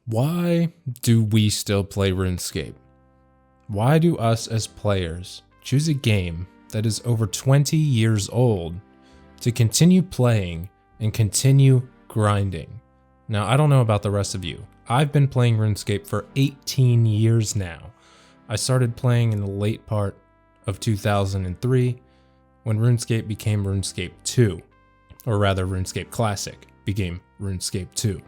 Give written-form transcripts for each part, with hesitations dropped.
Why do we still play RuneScape? Why do us as players choose a game that is over 20 years old to continue playing and continue grinding? Now, I don't know about the rest of you. I've been playing RuneScape for 18 years now. I started playing in the late part of 2003 when RuneScape became RuneScape 2, or rather RuneScape Classic became RuneScape 2.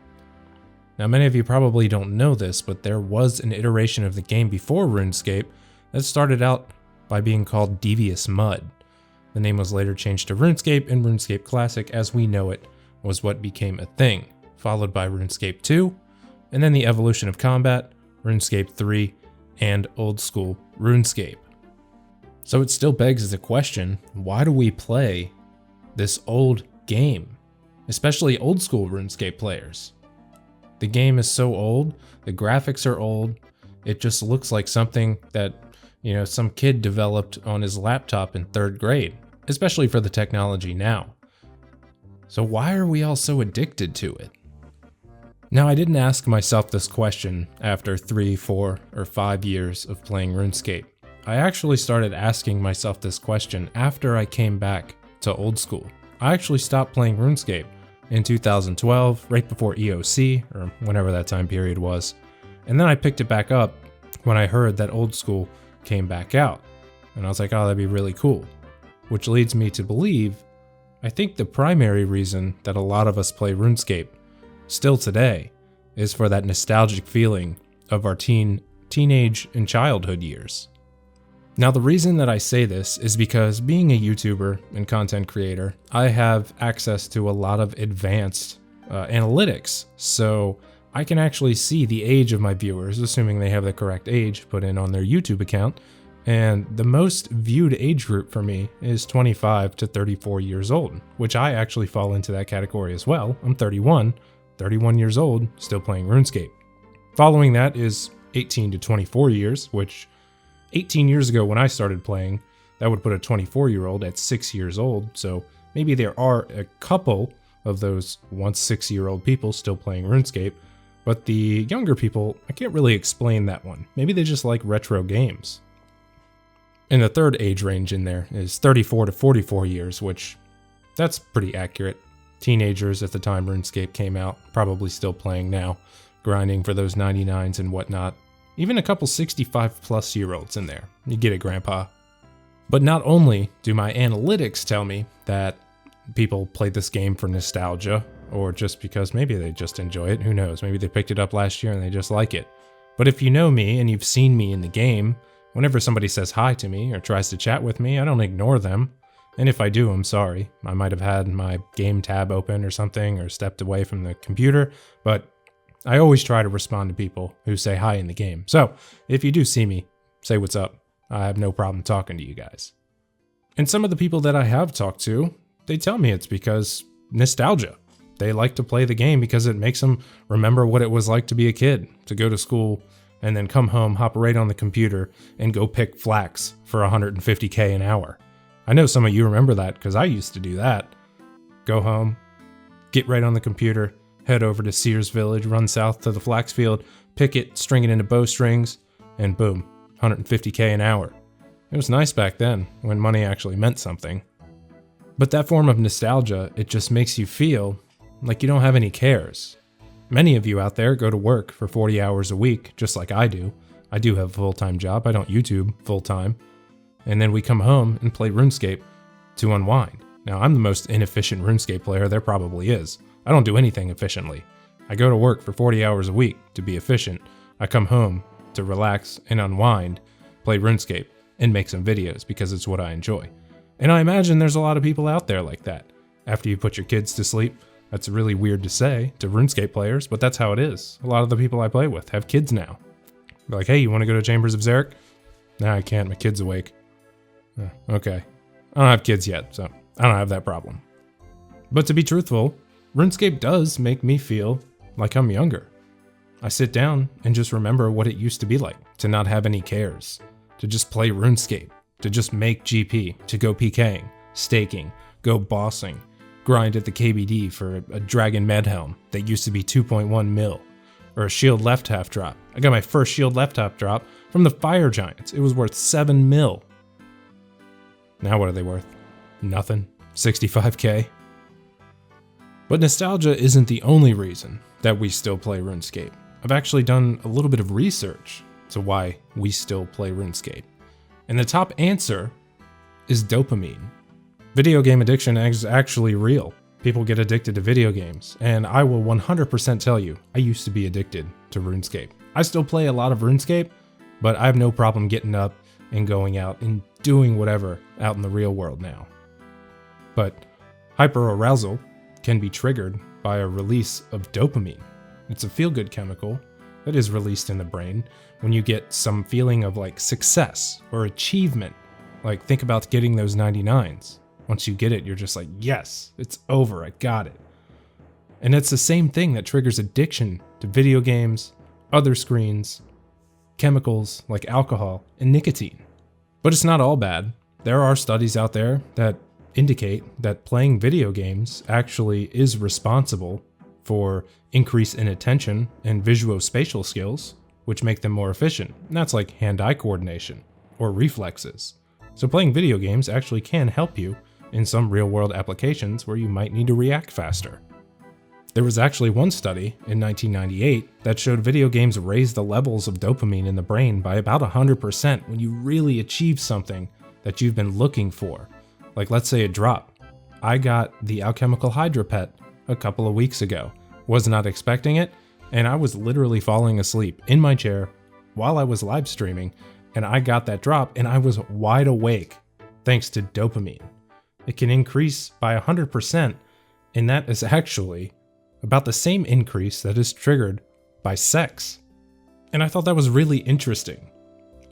Now, many of you probably don't know this, but there was an iteration of the game before RuneScape that started out by being called Devious Mud. The name was later changed to RuneScape, and RuneScape Classic, as we know it, was what became a thing, followed by RuneScape 2, and then the evolution of combat, RuneScape 3, and old school RuneScape. So it still begs the question, why do we play this old game? Especially old school RuneScape players. The game is so old, the graphics are old, it just looks like something that, some kid developed on his laptop in 3rd grade, especially for the technology now. So why are we all so addicted to it? Now, I didn't ask myself this question after 3, 4, or 5 years of playing RuneScape. I actually started asking myself this question after I came back to old school. I actually stopped playing RuneScape in 2012, right before EOC, or whenever that time period was. And then I picked it back up when I heard that old school came back out. And I was like, oh, that'd be really cool. Which leads me to believe, I think the primary reason that a lot of us play RuneScape still today is for that nostalgic feeling of our teenage and childhood years. Now, the reason that I say this is because being a YouTuber and content creator, I have access to a lot of advanced analytics. So I can actually see the age of my viewers, assuming they have the correct age put in on their YouTube account. And the most viewed age group for me is 25 to 34 years old, which I actually fall into that category as well. I'm 31 years old, still playing RuneScape. Following that is 18 to 24 years, which 18 years ago when I started playing, that would put a 24-year-old at 6 years old, so maybe there are a couple of those once 6-year-old people still playing RuneScape, but the younger people, I can't really explain that one. Maybe they just like retro games. And the third age range in there is 34 to 44 years, which that's pretty accurate. Teenagers at the time RuneScape came out, probably still playing now, grinding for those 99s and whatnot. Even a couple 65-plus-year-olds in there. You get it, Grandpa. But not only do my analytics tell me that people play this game for nostalgia, or just because maybe they just enjoy it, who knows, maybe they picked it up last year and they just like it. But if you know me and you've seen me in the game, whenever somebody says hi to me or tries to chat with me, I don't ignore them. And if I do, I'm sorry. I might have had my game tab open or something, or stepped away from the computer, but I always try to respond to people who say hi in the game. So if you do see me, say what's up. I have no problem talking to you guys. And some of the people that I have talked to, they tell me it's because nostalgia. They like to play the game because it makes them remember what it was like to be a kid, to go to school and then come home, hop right on the computer and go pick flax for 150K an hour. I know some of you remember that because I used to do that. Go home, get right on the computer, head over to Sears Village, run south to the flax field, pick it, string it into bowstrings, and boom, 150K an hour. It was nice back then, when money actually meant something. But that form of nostalgia, it just makes you feel like you don't have any cares. Many of you out there go to work for 40 hours a week, just like I do. I do have a full-time job, I don't YouTube full-time. And then we come home and play RuneScape to unwind. Now, I'm the most inefficient RuneScape player there probably is. I don't do anything efficiently. I go to work for 40 hours a week to be efficient. I come home to relax and unwind, play RuneScape, and make some videos because it's what I enjoy. And I imagine there's a lot of people out there like that. After you put your kids to sleep, that's really weird to say to RuneScape players, but that's how it is. A lot of the people I play with have kids now. They're like, hey, you want to go to Chambers of Xeric? Nah, I can't. My kid's awake. Okay. I don't have kids yet, so I don't have that problem. But to be truthful, RuneScape does make me feel like I'm younger. I sit down and just remember what it used to be like, to not have any cares, to just play RuneScape, to just make GP, to go PKing, staking, go bossing, grind at the KBD for a Dragon Medhelm that used to be 2.1 mil, or a shield left half drop. I got my first shield left half drop from the Fire Giants. It was worth 7 mil. Now what are they worth? Nothing. 65k. But nostalgia isn't the only reason that we still play RuneScape. I've actually done a little bit of research to why we still play RuneScape. And the top answer is dopamine. Video game addiction is actually real. People get addicted to video games, and I will 100% tell you, I used to be addicted to RuneScape. I still play a lot of RuneScape, but I have no problem getting up and going out and doing whatever out in the real world now. But hyperarousal can be triggered by a release of dopamine. It's a feel-good chemical that is released in the brain when you get some feeling of like success or achievement. Like think about getting those 99s. Once you get it, you're just like, yes, it's over, I got it. And it's the same thing that triggers addiction to video games, other screens, chemicals like alcohol and nicotine. But it's not all bad. There are studies out there that indicate that playing video games actually is responsible for increase in attention and visuospatial skills, which make them more efficient. And that's like hand-eye coordination or reflexes. So playing video games actually can help you in some real-world applications where you might need to react faster. There was actually one study in 1998 that showed video games raise the levels of dopamine in the brain by about 100% when you really achieve something that you've been looking for. Like let's say a drop. I got the Alchemical Hydra pet a couple of weeks ago. Was not expecting it, and I was literally falling asleep in my chair while I was live streaming, and I got that drop and I was wide awake thanks to dopamine. It can increase by 100%, and that is actually about the same increase that is triggered by sex. And I thought that was really interesting.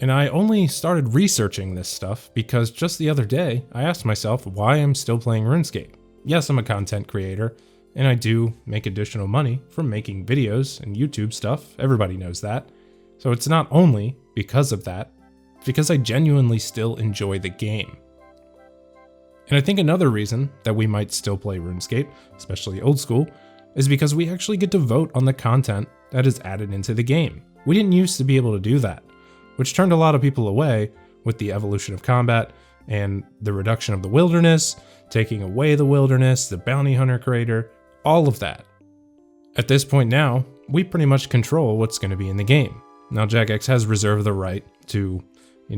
And I only started researching this stuff because just the other day, I asked myself why I'm still playing RuneScape. Yes, I'm a content creator, and I do make additional money from making videos and YouTube stuff. Everybody knows that. So it's not only because of that, it's because I genuinely still enjoy the game. And I think another reason that we might still play RuneScape, especially old school, is because we actually get to vote on the content that is added into the game. We didn't used to be able to do that, which turned a lot of people away with the evolution of combat and the reduction of the wilderness, taking away the wilderness, the bounty hunter crater, all of that. At this point now, we pretty much control what's going to be in the game. Now Jagex has reserved the right to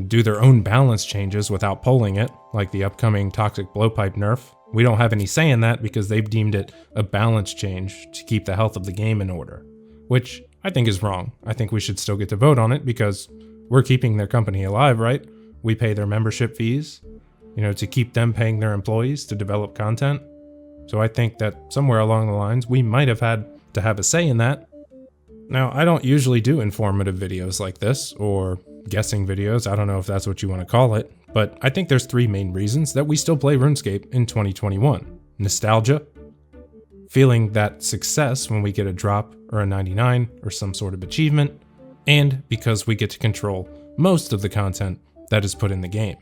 do their own balance changes without polling it, like the upcoming Toxic Blowpipe nerf. We don't have any say in that because they've deemed it a balance change to keep the health of the game in order, which I think is wrong. I think we should still get to vote on it because we're keeping their company alive, right? We pay their membership fees, to keep them paying their employees to develop content. So I think that somewhere along the lines, we might have had to have a say in that. Now, I don't usually do informative videos like this, or guessing videos, I don't know if that's what you want to call it, but I think there's 3 main reasons that we still play RuneScape in 2021. Nostalgia, feeling that success when we get a drop or a 99 or some sort of achievement, and because we get to control most of the content that is put in the game.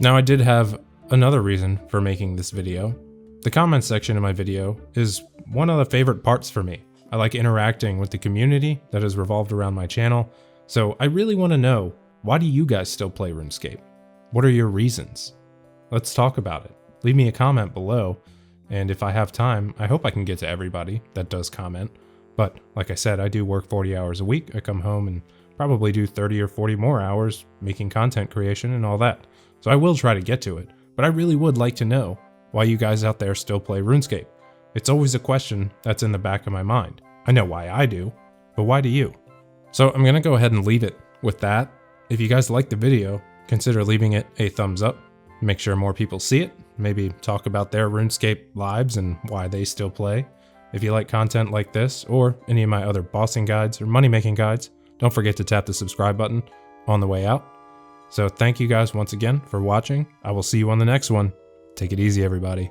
Now, I did have another reason for making this video. The comment section in my video is one of the favorite parts for me. I like interacting with the community that has revolved around my channel, so I really want to know, why do you guys still play RuneScape? What are your reasons? Let's talk about it. Leave me a comment below, and if I have time, I hope I can get to everybody that does comment. But like I said, I do work 40 hours a week. I come home and probably do 30 or 40 more hours making content creation and all that. So I will try to get to it, but I really would like to know why you guys out there still play RuneScape. It's always a question that's in the back of my mind. I know why I do, but why do you? So I'm gonna go ahead and leave it with that. If you guys liked the video, consider leaving it a thumbs up. Make sure more people see it. Maybe talk about their RuneScape lives and why they still play. If you like content like this, or any of my other bossing guides or money making guides, don't forget to tap the subscribe button on the way out. So thank you guys once again for watching. I will see you on the next one. Take it easy, everybody.